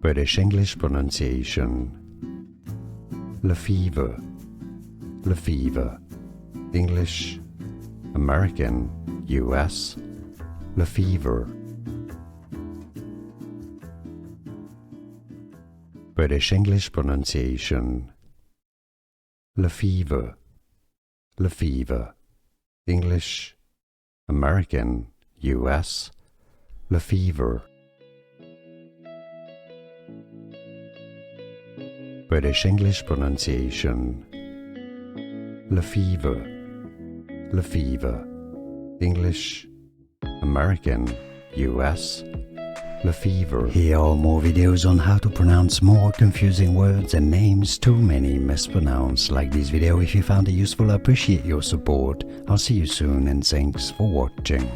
British English pronunciation. Lefever, Lefever. English, American, US, Lefever. British English pronunciation. Lefever, Lefever. English, American, US, Lefever. British English pronunciation. Lefever, Lefever. English, American, US, Lefever. Here are more videos on how to pronounce more confusing words and names too many mispronounced. Like this video if you found it useful. I appreciate your support. I'll see you soon and thanks for watching.